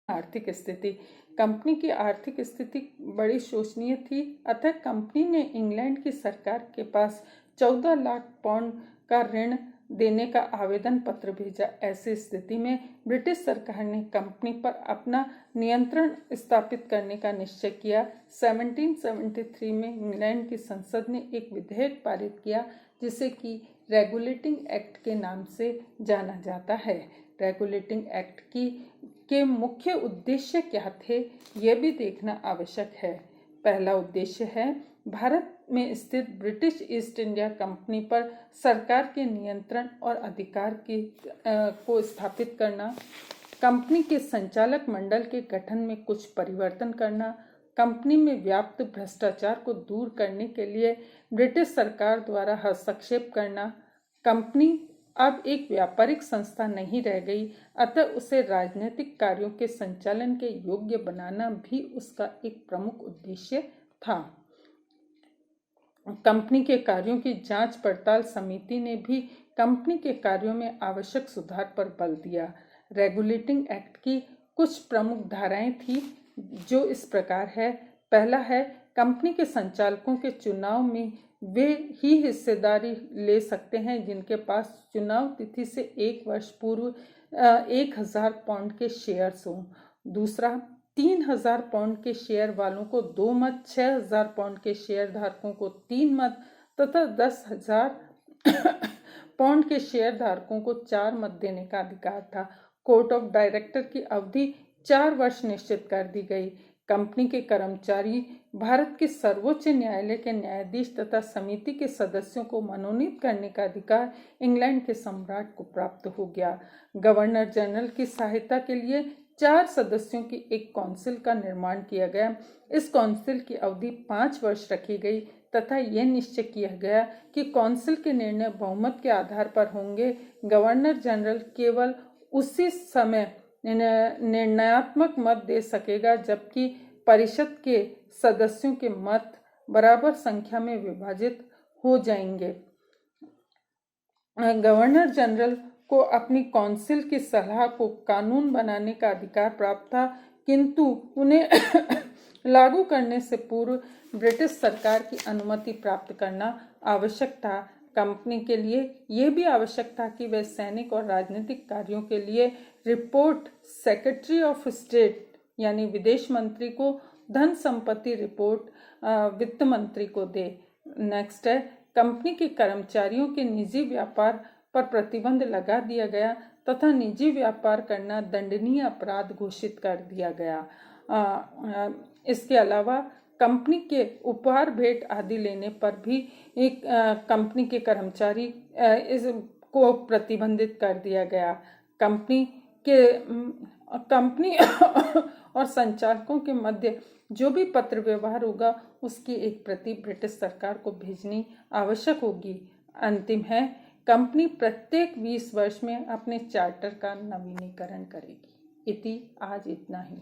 आर्थिक स्थिति। कंपनी की आर्थिक स्थिति बड़ी शोचनीय थी, अतः कंपनी ने इंग्लैंड की सरकार के पास 14 लाख पाउंड का ऋण देने का आवेदन पत्र भेजा। ऐसी स्थिति में ब्रिटिश सरकार ने कंपनी पर अपना नियंत्रण स्थापित करने का निश्चय किया। 1773 में इंग्लैंड की संसद ने एक विधेयक पारित किया जिसे कि रेगुलेटिंग एक्ट के नाम से जाना जाता है। रेगुलेटिंग एक्ट के मुख्य उद्देश्य क्या थे, यह भी देखना आवश्यक है। पहला उद्देश्य है भारत में स्थित ब्रिटिश ईस्ट इंडिया कंपनी पर सरकार के नियंत्रण और अधिकार को स्थापित करना, कंपनी के संचालक मंडल के गठन में कुछ परिवर्तन करना, कंपनी में व्याप्त भ्रष्टाचार को दूर करने के लिए ब्रिटिश सरकार द्वारा हस्तक्षेप करना। कंपनी अब एक व्यापारिक संस्था नहीं रह गई, अतः उसे राजनीतिक कार्यों के संचालन के योग्य बनाना भी उसका एक प्रमुख उद्देश्य था। कंपनी के कार्यों की जांच पड़ताल समिति ने भी कंपनी के कार्यों में आवश्यक सुधार पर बल दिया। रेगुलेटिंग एक्ट की कुछ प्रमुख धाराएं थी जो इस प्रकार है। पहला है, कंपनी के संचालकों के चुनाव में वे ही हिस्सेदारी ले सकते हैं जिनके पास चुनाव तिथि से 1 वर्ष पूर्व 1000 पाउंड के शेयर्स हों। दूसरा, 3000 पाउंड के शेयर वालों को 2 मत, 6000 पाउंड के शेयर धारकों को 3 मत तथा 10,000 पाउंड के शेयर धारकों को 4 मत देने का अधिकार था। कोर्ट ऑफ डायरेक्टर की अवधि 4 वर्ष निश्चित कर दी गई। कंपनी के कर्मचारी भारत के सर्वोच्च न्यायालय के न्यायाधीश तथा समिति के सदस्यों को मनोनीत करने का अधिकार इंग्लैंड के सम्राट को प्राप्त हो गया। गवर्नर जनरल की सहायता के लिए 4 सदस्यों की एक काउंसिल का निर्माण किया गया। इस काउंसिल की अवधि 5 वर्ष रखी गई तथा यह निश्चय किया गया कि काउंसिल के निर्णय बहुमत के आधार पर होंगे। गवर्नर जनरल केवल उसी समय निर्णयात्मक मत दे सकेगा जबकि परिषद के सदस्यों के मत बराबर संख्या में विभाजित हो जाएंगे। गवर्नर जनरल को अपनी काउंसिल की सलाह को कानून बनाने का अधिकार प्राप्त था, किंतु उन्हें लागू करने से पूर्व ब्रिटिश सरकार की अनुमति प्राप्त करना आवश्यक था। कंपनी के लिए यह भी आवश्यक था कि वह सैनिक और राजनीतिक कार्यों के लिए रिपोर्ट सेक्रेटरी ऑफ स्टेट यानी विदेश मंत्री को, धन संपत्ति रिपोर्ट वित्त मंत्री को दे। नेक्स्ट है, कंपनी के कर्मचारियों के निजी व्यापार पर प्रतिबंध लगा दिया गया तथा निजी व्यापार करना दंडनीय अपराध घोषित कर दिया गया। इसके अलावा कंपनी के उपहार भेंट आदि लेने पर भी एक कंपनी के कर्मचारी इसको प्रतिबंधित कर दिया गया। कंपनी और संचालकों के मध्य जो भी पत्र व्यवहार होगा उसकी एक प्रति ब्रिटिश सरकार को भेजनी आवश्यक होगी। अंतिम है, कंपनी प्रत्येक 20 वर्ष में अपने चार्टर का नवीनीकरण करेगी। इति आज इतना ही।